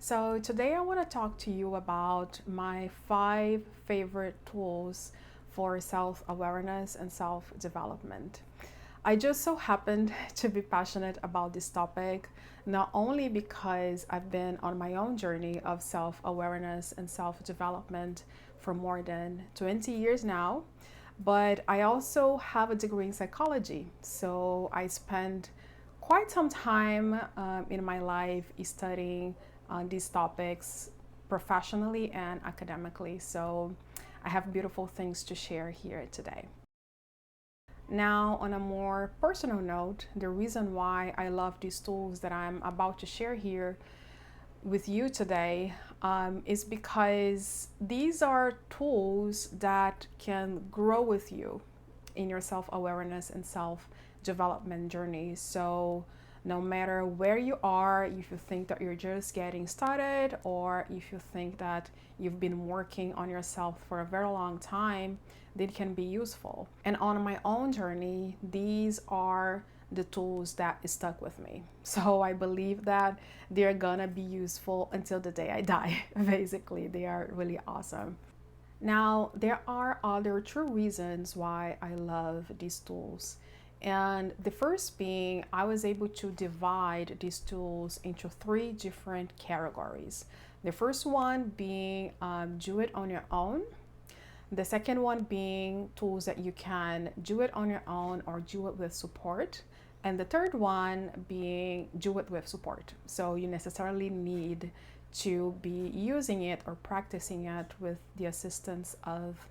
So today I want to talk to you about my 5 favorite tools for self-awareness and self-development. I just so happened to be passionate about this topic, not only because I've been on my own journey of self-awareness and self-development for more than 20 years now, but I also have a degree in psychology. So I spent quite some time in my life studying these topics professionally and academically. So I have beautiful things to share here today. Now, on a more personal note, the reason why I love these tools that I'm about to share here with you today is because these are tools that can grow with you in your self-awareness and self-development journey. So no matter where you are, if you think that you're just getting started, or if you think that you've been working on yourself for a very long time, they can be useful. And on my own journey, these are the tools that stuck with me. So I believe that they're gonna be useful until the day I die. Basically, they are really awesome. Now, there are other true reasons why I love these tools. And the first being, I was able to divide these tools into 3 different categories. The first one being do it on your own. The second one being tools that you can do it on your own or do it with support. And the third one being do it with support. So you necessarily need to be using it or practicing it with the assistance of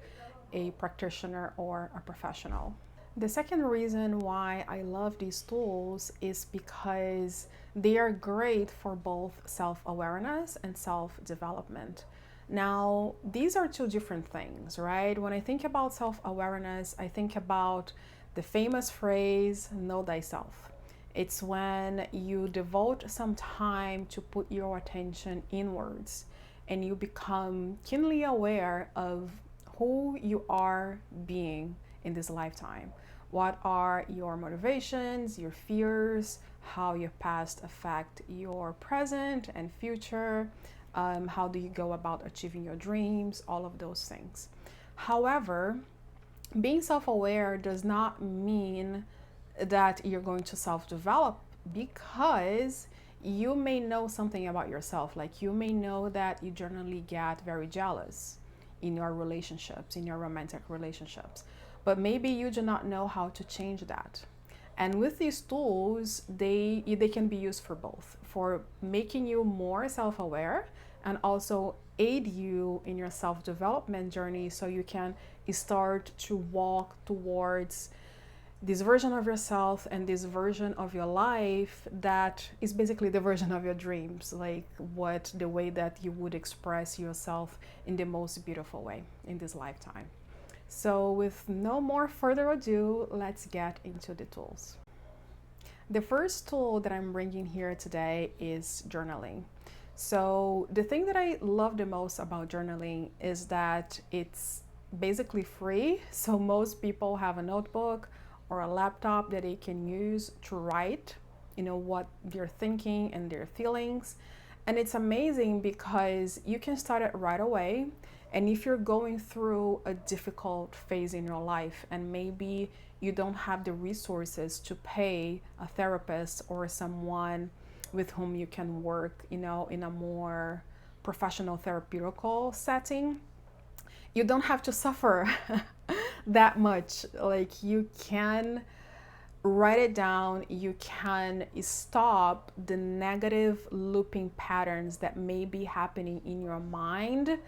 a practitioner or a professional. The second reason why I love these tools is because they are great for both self-awareness and self-development. Now, these are 2 different things, right? When I think about self-awareness, I think about the famous phrase, know thyself. It's when you devote some time to put your attention inwards and you become keenly aware of who you are being in this lifetime. What are your motivations, your fears, how your past affect your present and future, how do you go about achieving your dreams, all of those things. However, being self-aware does not mean that you're going to self-develop, because you may know something about yourself. Like, you may know that you generally get very jealous in your relationships, in your romantic relationships, but maybe you do not know how to change that. And with these tools, they can be used for both, for making you more self-aware and also aid you in your self-development journey, so you can start to walk towards this version of yourself and this version of your life that is basically the version of your dreams, like the way that you would express yourself in the most beautiful way in this lifetime. So with no more further ado, let's get into the tools. The first tool that I'm bringing here today is journaling. So the thing that I love the most about journaling is that it's basically free. So most people have a notebook or a laptop that they can use to write, what they're thinking and their feelings. And it's amazing because you can start it right away. And if you're going through a difficult phase in your life and maybe you don't have the resources to pay a therapist or someone with whom you can work, in a more professional therapeutical setting, you don't have to suffer that much. Like, you can write it down, you can stop the negative looping patterns that may be happening in your mind,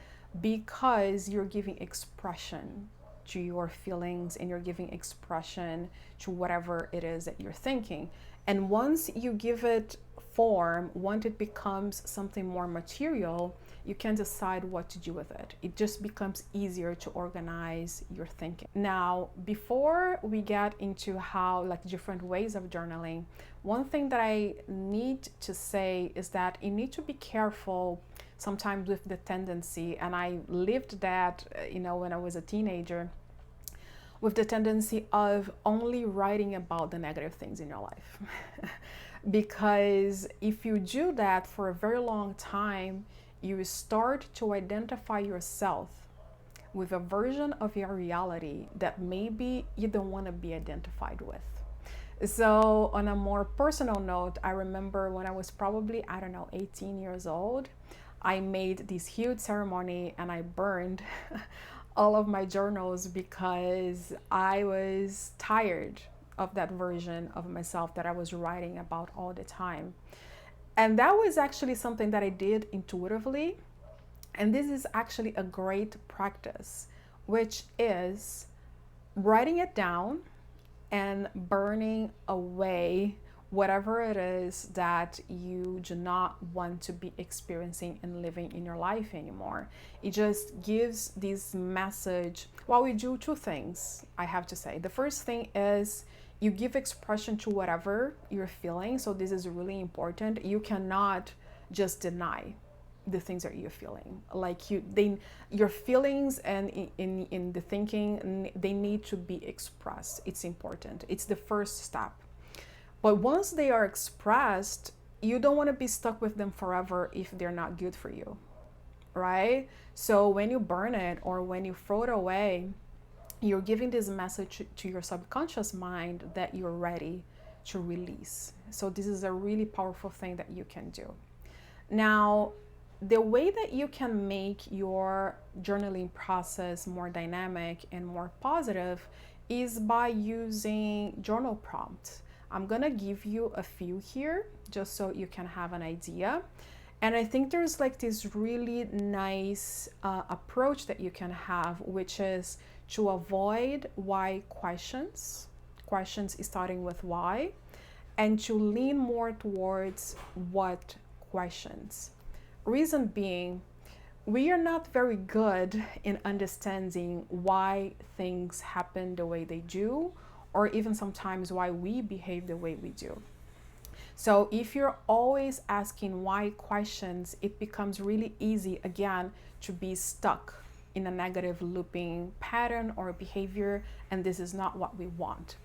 because you're giving expression to your feelings and you're giving expression to whatever it is that you're thinking. And once you give it form, once it becomes something more material, you can decide what to do with it. It just becomes easier to organize your thinking. Now, before we get into how different ways of journaling, one thing that I need to say is that you need to be careful sometimes with the tendency, and I lived that, when I was a teenager, with the tendency of only writing about the negative things in your life. Because if you do that for a very long time, you start to identify yourself with a version of your reality that maybe you don't want to be identified with. So, on a more personal note, I remember when I was probably, I don't know, 18 years old, I made this huge ceremony and I burned all of my journals because I was tired of that version of myself that I was writing about all the time. And that was actually something that I did intuitively. And this is actually a great practice, which is writing it down and burning away whatever it is that you do not want to be experiencing and living in your life anymore. It just gives this message. Well, we do two things, I have to say. The first thing is you give expression to whatever you're feeling. So this is really important. You cannot just deny the things that you're feeling. Like your feelings and in the thinking, they need to be expressed. It's important. It's the first step. But once they are expressed, you don't want to be stuck with them forever if they're not good for you, right? So when you burn it or when you throw it away, you're giving this message to your subconscious mind that you're ready to release. So this is a really powerful thing that you can do. Now, the way that you can make your journaling process more dynamic and more positive is by using journal prompts. I'm gonna give you a few here just so you can have an idea. And I think there's like this really nice approach that you can have, which is to avoid why questions starting with why, and to lean more towards what questions. Reason being, we are not very good in understanding why things happen the way they do, or even sometimes why we behave the way we do. So if you're always asking why questions, it becomes really easy, again, to be stuck in a negative looping pattern or behavior, and this is not what we want.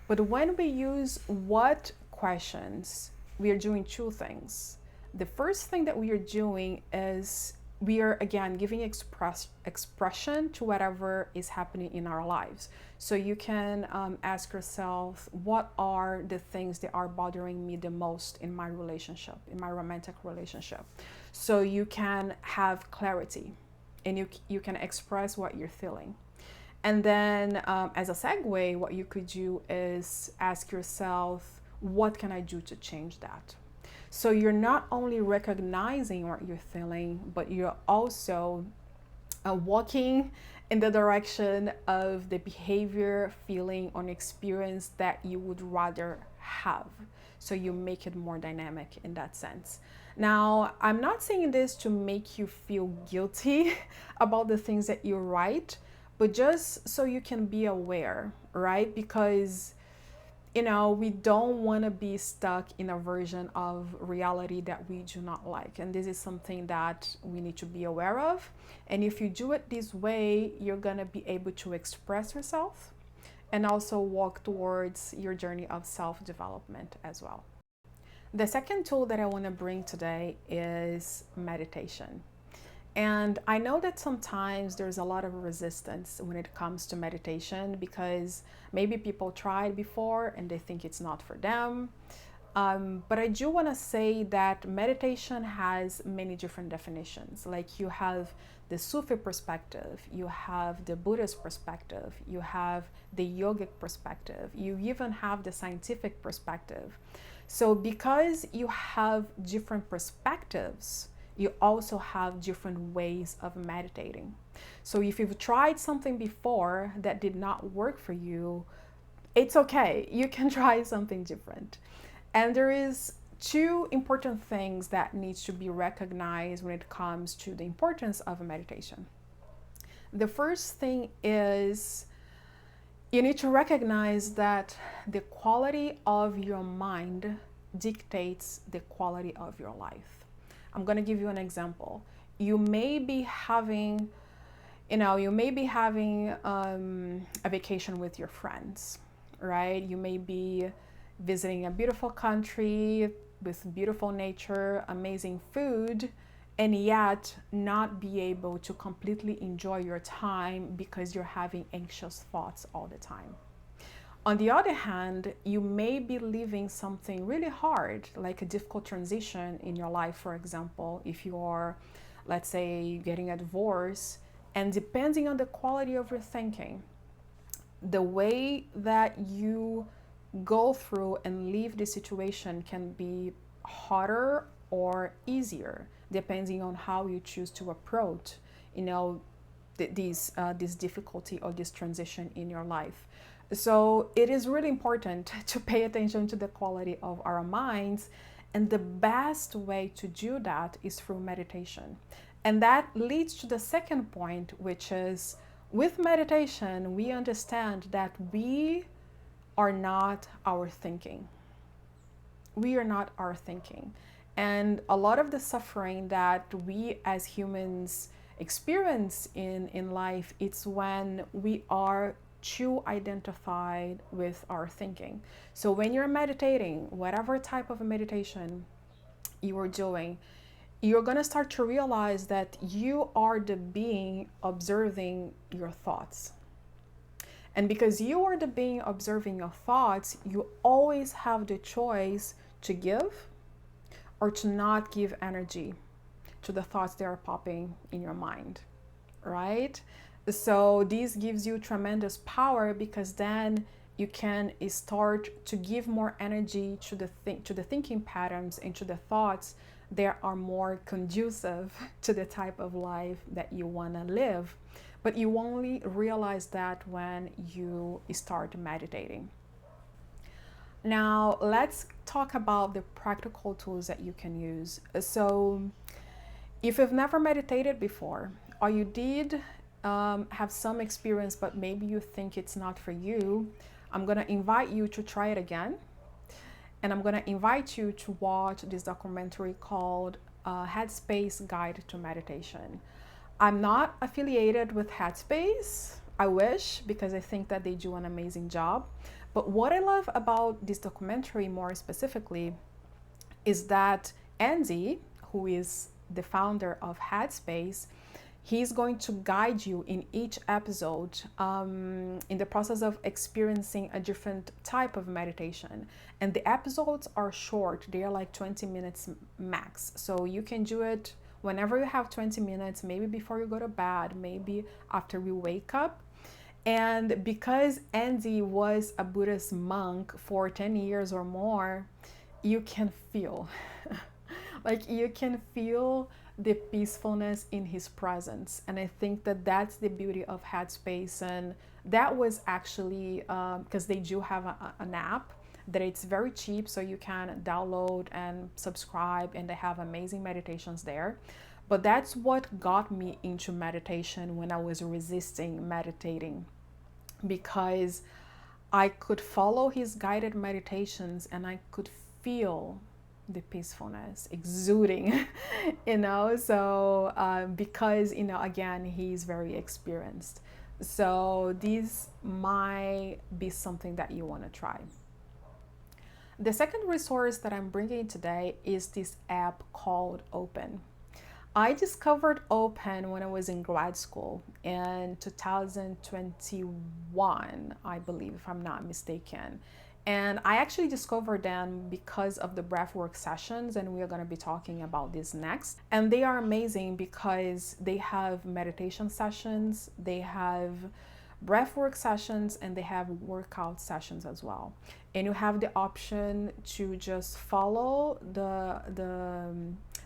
But when we use what questions, we are doing two things. The first thing that we are doing is we are again giving expression to whatever is happening in our lives. So you can ask yourself, what are the things that are bothering me the most in my relationship, in my romantic relationship? So you can have clarity and you can express what you're feeling. And then as a segue, what you could do is ask yourself, what can I do to change that? So you're not only recognizing what you're feeling, but you're also walking in the direction of the behavior, feeling, or experience that you would rather have. So you make it more dynamic in that sense. Now, I'm not saying this to make you feel guilty about the things that you write, but just so you can be aware, right? Because we don't want to be stuck in a version of reality that we do not like. And this is something that we need to be aware of. And if you do it this way, you're going to be able to express yourself and also walk towards your journey of self-development as well. The second tool that I want to bring today is meditation. And I know that sometimes there's a lot of resistance when it comes to meditation because maybe people tried before and they think it's not for them. But I do want to say that meditation has many different definitions. Like you have the Sufi perspective, you have the Buddhist perspective, you have the yogic perspective, you even have the scientific perspective. So because you have different perspectives, you also have different ways of meditating. So if you've tried something before that did not work for you, it's okay. You can try something different. And there is two important things that needs to be recognized when it comes to the importance of meditation. The first thing is you need to recognize that the quality of your mind dictates the quality of your life. I'm going to give you an example. You may be having a vacation with your friends, right? You may be visiting a beautiful country with beautiful nature, amazing food, and yet not be able to completely enjoy your time because you're having anxious thoughts all the time. On the other hand, you may be living something really hard, like a difficult transition in your life, for example, if you are, let's say, getting a divorce, and depending on the quality of your thinking, the way that you go through and leave the situation can be harder or easier, depending on how you choose to approach, you know, this difficulty or this transition in your life. So it is really important to pay attention to the quality of our minds, and the best way to do that is through meditation. And that leads to the second point, which is with meditation, we understand that we are not our thinking. We are not our thinking. And a lot of the suffering that we as humans experience in life, it's when we are too identified with our thinking. So when you're meditating, whatever type of meditation you are doing, you're going to start to realize that you are the being observing your thoughts. And because you are the being observing your thoughts, you always have the choice to give or to not give energy to the thoughts that are popping in your mind, right? So this gives you tremendous power, because then you can start to give more energy to the thinking patterns and to the thoughts that are more conducive to the type of life that you want to live. But you only realize that when you start meditating. Now, let's talk about the practical tools that you can use. So, if you've never meditated before, or you did have some experience, but maybe you think it's not for you, I'm going to invite you to try it again. And I'm going to invite you to watch this documentary called Headspace Guide to Meditation. I'm not affiliated with Headspace. I wish, because I think that they do an amazing job. But what I love about this documentary more specifically is that Andy, who is the founder of Headspace, he's going to guide you in each episode in the process of experiencing a different type of meditation. And the episodes are short, they are like 20 minutes max. So you can do it whenever you have 20 minutes, maybe before you go to bed, maybe after you wake up. And because Andy was a Buddhist monk for 10 years or more, you can feel like you can feel the peacefulness in his presence. And I think that that's the beauty of Headspace. And that was actually because they do have an app that it's very cheap, so you can download and subscribe, and they have amazing meditations there. But that's what got me into meditation when I was resisting meditating, because I could follow his guided meditations and I could feel the peacefulness exuding, so because, again, he's very experienced. So this might be something that you want to try. The second resource that I'm bringing today is this app called Open. I discovered Open when I was in grad school in 2021, I believe, if I'm not mistaken. And I actually discovered them because of the breathwork sessions, and we are going to be talking about this next. And they are amazing because they have meditation sessions, they have breathwork sessions, and they have workout sessions as well. And you have the option to just follow the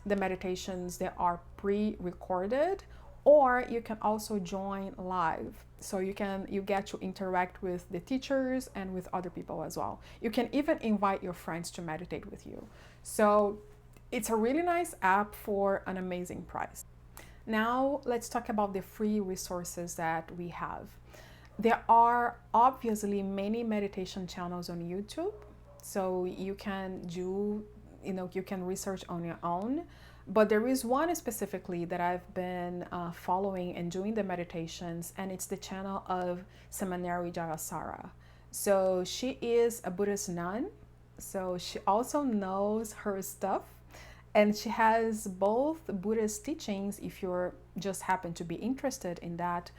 meditations that are pre-recorded, or you can also join live. So you get to interact with the teachers and with other people as well. You can even invite your friends to meditate with you. So it's a really nice app for an amazing price. Now let's talk about the free resources that we have. There are obviously many meditation channels on YouTube, so you can you can research on your own. But there is one specifically that I've been following and doing the meditations, and it's the channel of Seminary Jayasara. So she is a Buddhist nun, So she also knows her stuff, and she has both Buddhist teachings if you're just happen to be interested in that,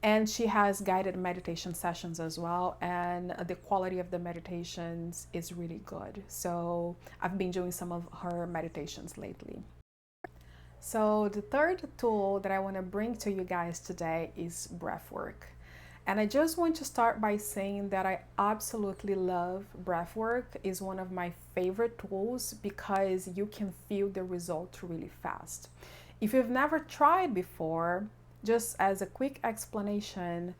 and she has guided meditation sessions as well, and the quality of the meditations is really good. So I've been doing some of her meditations lately. So the third tool that I want to bring to you guys today is breathwork. And I just want to start by saying that I absolutely love breathwork. Is one of my favorite tools because you can feel the result really fast. If you've never tried before, just as a quick explanation,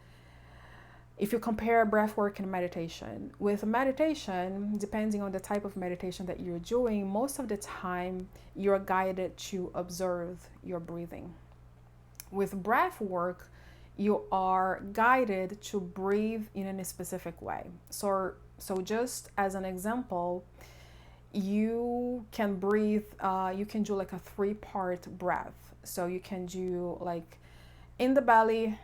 if you compare breathwork and meditation, with meditation, depending on the type of meditation that you're doing, most of the time you're guided to observe your breathing. With breathwork, you are guided to breathe in a specific way. So just as an example, you can breathe, you can do like a 3-part breath. So you can do like in the belly,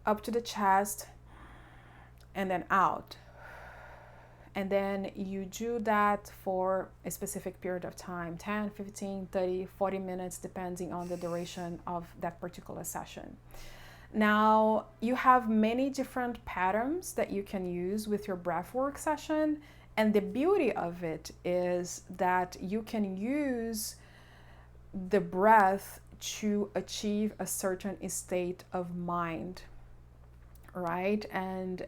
up to the chest, and then out. And then you do that for a specific period of time, 10, 15, 30, 40 minutes, depending on the duration of that particular session. Now, you have many different patterns that you can use with your breathwork session. And the beauty of it is that you can use the breath to achieve a certain state of mind, right? And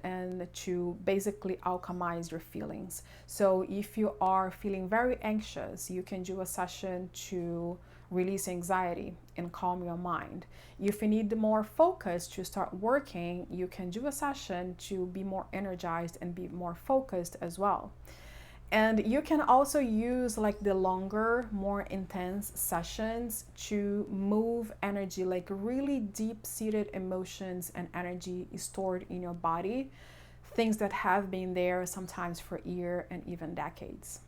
to basically alchemize your feelings. So if you are feeling very anxious, you can do a session to release anxiety and calm your mind. If you need more focus to start working, you can do a session to be more energized and be more focused as well. And you can also use like the longer, more intense sessions to move energy, like really deep-seated emotions and energy stored in your body, things that have been there sometimes for years and even decades.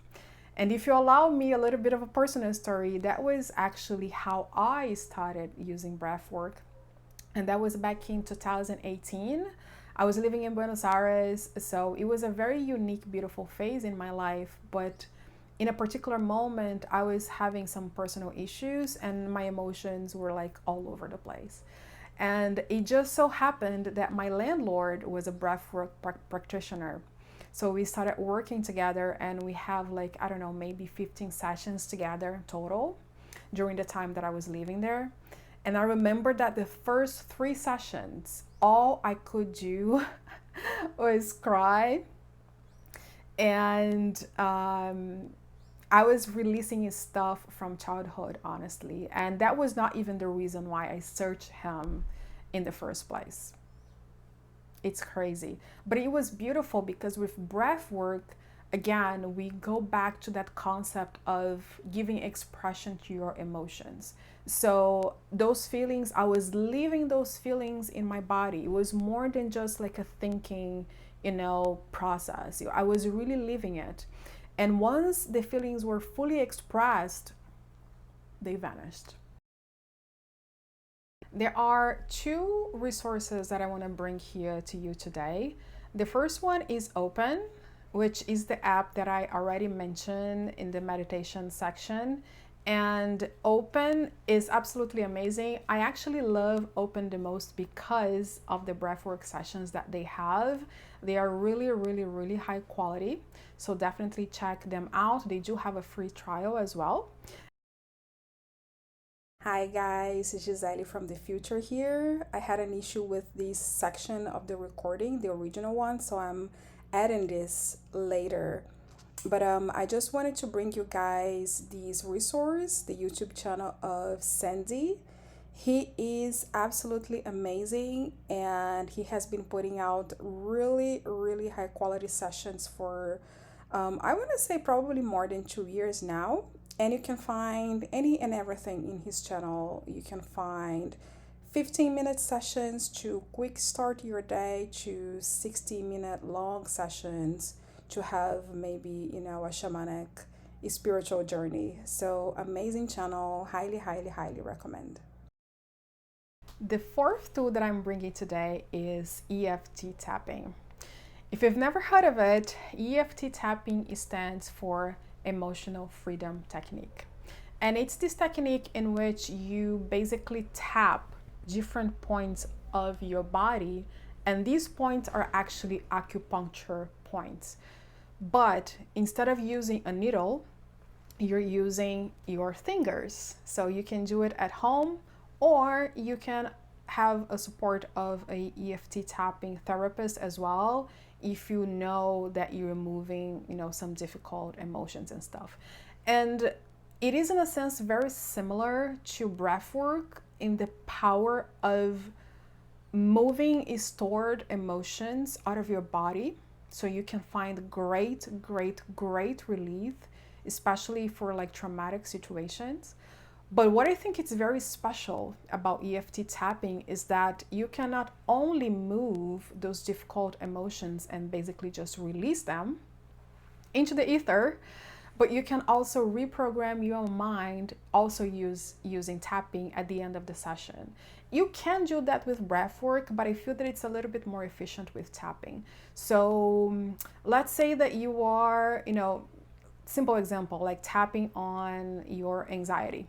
And if you allow me a little bit of a personal story, that was actually how I started using breathwork. And that was back in 2018. I was living in Buenos Aires, so it was a very unique, beautiful phase in my life. But in a particular moment, I was having some personal issues and my emotions were like all over the place. And it just so happened that my landlord was a breathwork practitioner. So we started working together and we have like, I don't know, maybe 15 sessions together total during the time that I was living there. And I remember that the first 3 sessions, all I could do was cry. And I was releasing his stuff from childhood, honestly. And that was not even the reason why I searched him in the first place. It's crazy. But it was beautiful because with breath work, again, we go back to that concept of giving expression to your emotions. So those feelings, I was living those feelings in my body. It was more than just like a thinking, process. I was really living it. And once the feelings were fully expressed, they vanished. There are 2 resources that I want to bring here to you today. The first one is Open, which is the app that I already mentioned in the meditation section. And Open is absolutely amazing. I actually love Open the most because of the breathwork sessions that they have. They are really, really, really high quality. So definitely check them out. They do have a free trial as well. Hi guys, it's Gisele from the future here. I had an issue with this section of the recording, the original one, so I'm adding this later. But I just wanted to bring you guys this resource, the YouTube channel of Sandy. He is absolutely amazing and he has been putting out really, really high quality sessions for, I want to say probably more than 2 years now. And you can find any and everything in his channel. You can find 15-minute sessions to quick start your day to 60-minute long sessions to have maybe, a shamanic spiritual journey. So amazing channel, highly, highly, highly recommend. The fourth tool that I'm bringing today is EFT tapping. If you've never heard of it, EFT tapping stands for Emotional Freedom Technique. And it's this technique in which you basically tap different points of your body, and these points are actually acupuncture points. But instead of using a needle, you're using your fingers. So you can do it at home, or you can have a support of a EFT tapping therapist as well, if you know that you're moving, some difficult emotions and stuff. And it is in a sense very similar to breathwork in the power of moving stored emotions out of your body, so you can find great relief, especially for like traumatic situations. But what I think is very special about EFT tapping is that you can not only move those difficult emotions and basically just release them into the ether, but you can also reprogram your mind, also using tapping at the end of the session. You can do that with breath work, but I feel that it's a little bit more efficient with tapping. So let's say that you are, simple example, like tapping on your anxiety.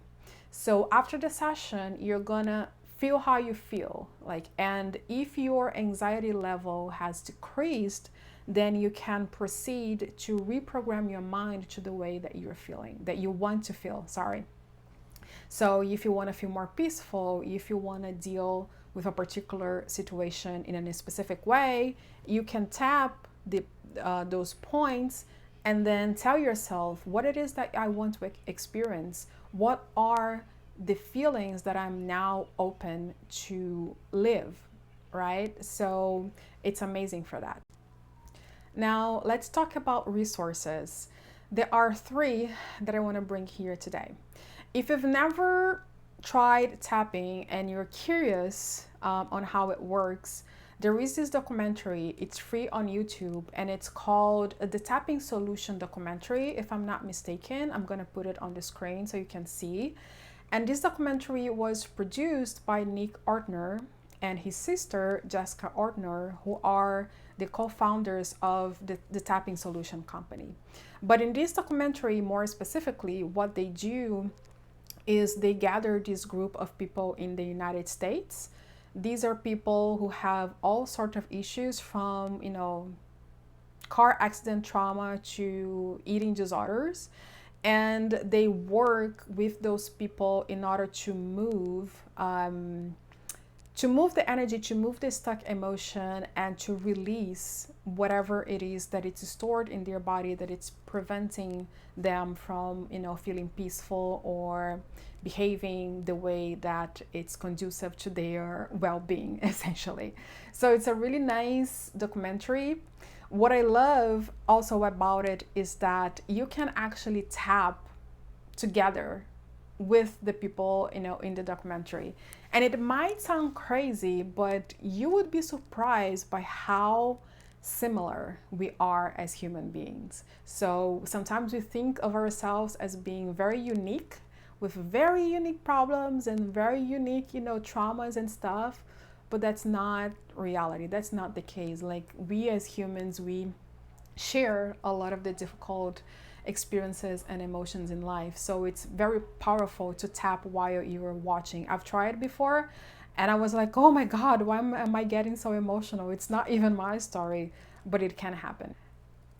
So after the session, you're gonna feel how you feel, and if your anxiety level has decreased, then you can proceed to reprogram your mind to the way that you're feeling, that you want to feel, sorry. So if you want to feel more peaceful, if you want to deal with a particular situation in a specific way, you can tap those points and then tell yourself what it is that I want to experience. What are the feelings that I'm now open to live, right? So it's amazing for that. Now, let's talk about resources. There are 3 that I want to bring here today. If you've never tried tapping and you're curious on how it works, there is this documentary. It's free on YouTube, and it's called the Tapping Solution Documentary. If I'm not mistaken, I'm going to put it on the screen so you can see. And this documentary was produced by Nick Ortner and his sister, Jessica Ortner, who are the co-founders of the Tapping Solution Company. But in this documentary, more specifically, what they do is they gather this group of people in the United States. These are people who have all sorts of issues, from, car accident trauma to eating disorders. And they work with those people in order to move the energy, to move the stuck emotion, and to release whatever it is that it's stored in their body, that it's preventing them from, feeling peaceful or behaving the way that it's conducive to their well-being, essentially. So it's a really nice documentary. What I love also about it is that you can actually tap together with the people, in the documentary. And it might sound crazy, but you would be surprised by how similar we are as human beings. So sometimes we think of ourselves as being very unique, with very unique problems and very unique, traumas and stuff. But that's not reality. That's not the case. Like, we as humans, we share a lot of the difficult experiences and emotions in life. So it's very powerful to tap while you're watching. I've tried before, and I was like, oh my God, why am I getting so emotional? It's not even my story, but it can happen.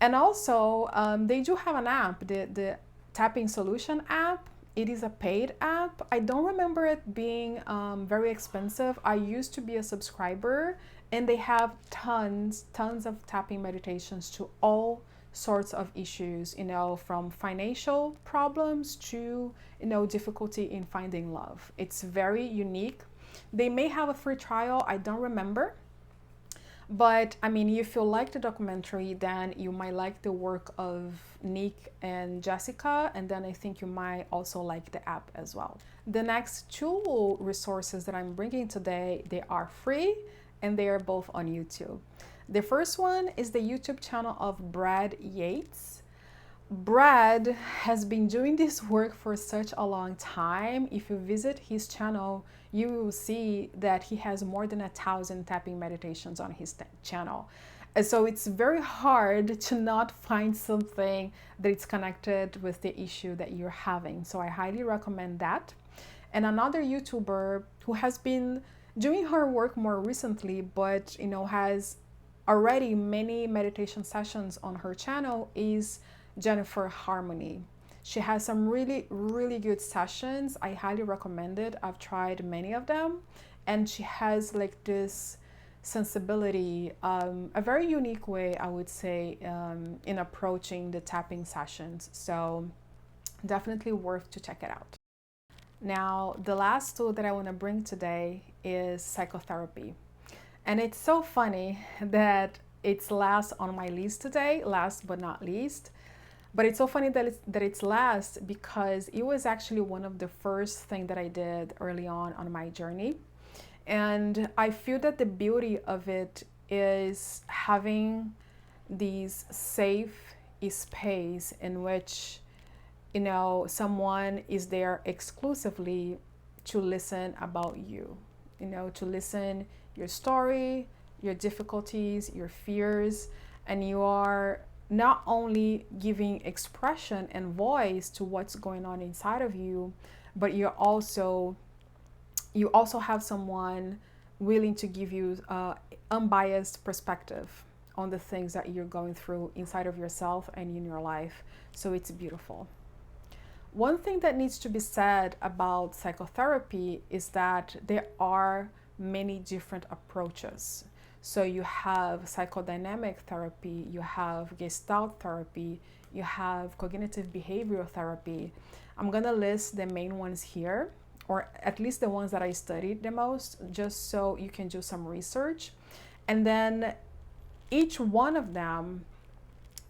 And also, they do have an app, the Tapping Solution app. It is a paid app. I don't remember it being very expensive. I used to be a subscriber, and they have tons of tapping meditations to all sorts of issues, from financial problems to, difficulty in finding love. It's very unique. They may have a free trial, I don't remember. But I mean, if you like the documentary, then you might like the work of Nick and Jessica, and then I think you might also like the app as well. The next 2 resources that I'm bringing today, they are free, and they are both on YouTube. The first one is the YouTube channel of Brad Yates. Brad has been doing this work for such a long time. If you visit his channel, you will see that he has more than 1,000 tapping meditations on his channel. And so it's very hard to not find something that it's connected with the issue that you're having. So I highly recommend that. And another YouTuber who has been doing her work more recently, but has already many meditation sessions on her channel, is Jennifer Harmony. She has some really, really good sessions. I highly recommend it. I've tried many of them, and she has like this sensibility, a very unique way, I would say, in approaching the tapping sessions. So definitely worth to check it out. Now, the last tool that I want to bring today is psychotherapy. And it's so funny that it's last on my list today, last but not least. But it's so funny that it's last because it was actually one of the first things that I did early on my journey. And I feel that the beauty of it is having these safe space in which someone is there exclusively to listen about you, to listen your story, your difficulties, your fears, and you are not only giving expression and voice to what's going on inside of you, but you also have someone willing to give you unbiased perspective on the things that you're going through inside of yourself and in your life. So it's beautiful. One thing that needs to be said about psychotherapy is that there are many different approaches. So you have psychodynamic therapy, you have gestalt therapy, you have cognitive behavioral therapy. I'm gonna list the main ones here, or at least the ones that I studied the most, just so you can do some research. And then each one of them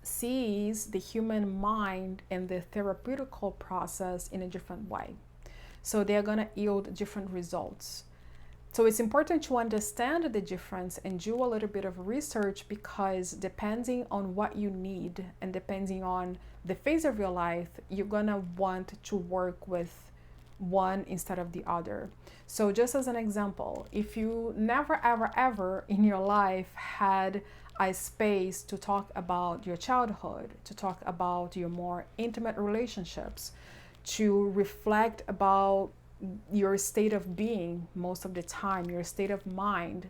sees the human mind and the therapeutical process in a different way. So they're going to yield different results. So it's important to understand the difference and do a little bit of research, because depending on what you need and depending on the phase of your life, you're going to want to work with one instead of the other. So just as an example, if you never ever in your life had a space to talk about your childhood, to talk about your more intimate relationships, to reflect about your state of being most of the time, your state of mind,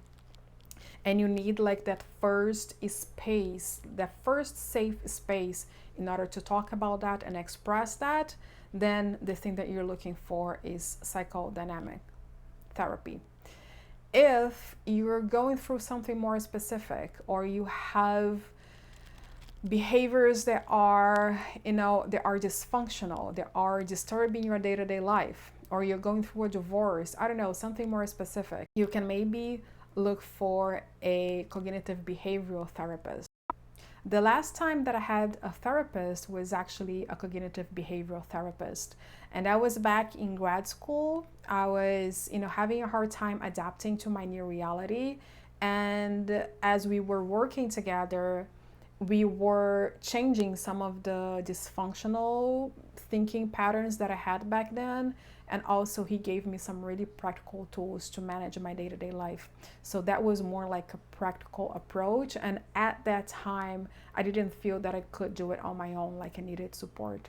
and you need like that first space, that first safe space in order to talk about that and express that, then the thing that you're looking for is psychodynamic therapy. If you're going through something more specific, or you have behaviors that are, they are dysfunctional, they are disturbing your day-to-day life, or you're going through a divorce, I don't know, something more specific, you can maybe look for a cognitive behavioral therapist. The last time that I had a therapist was actually a cognitive behavioral therapist. And I was back in grad school. I was, having a hard time adapting to my new reality. And as we were working together, we were changing some of the dysfunctional thinking patterns that I had back then. And also he gave me some really practical tools to manage my day-to-day life. So that was more like a practical approach. And at that time, I didn't feel that I could do it on my own, like I needed support.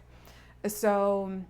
So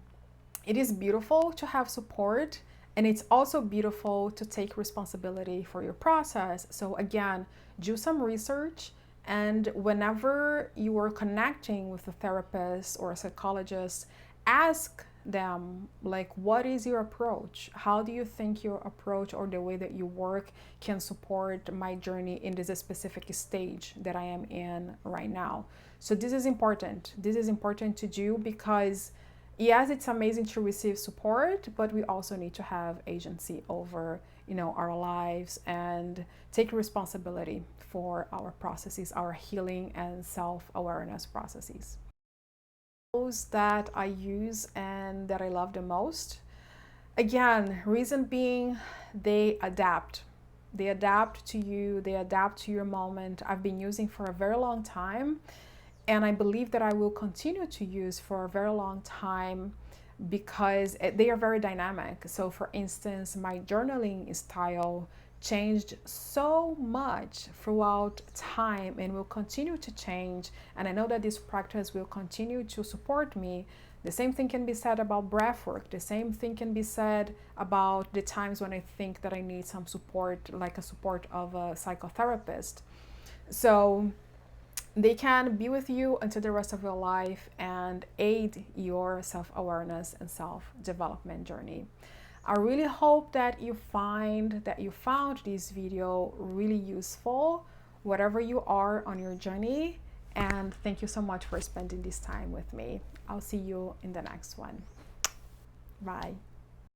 it is beautiful to have support. And it's also beautiful to take responsibility for your process. So again, do some research. And whenever you are connecting with a therapist or a psychologist, ask them, like, what is your approach? How do you think your approach or the way that you work can support my journey in this specific stage that I am in right now? So this is important. This is important to do because, yes, it's amazing to receive support, but we also need to have agency over, our lives and take responsibility for our processes, our healing and self-awareness processes. Those that I use and that I love the most, again, reason being, they adapt. They adapt to you, they adapt to your moment. I've been using for a very long time, and I believe that I will continue to use for a very long time because they are very dynamic. So for instance, my journaling style changed so much throughout time and will continue to change. And I know that this practice will continue to support me. The same thing can be said about breathwork. The same thing can be said about the times when I think that I need some support, like a support of a psychotherapist. So they can be with you until the rest of your life and aid your self-awareness and self-development journey. I really hope that you found this video really useful, whatever you are on your journey. And thank you so much for spending this time with me. I'll see you in the next one. Bye.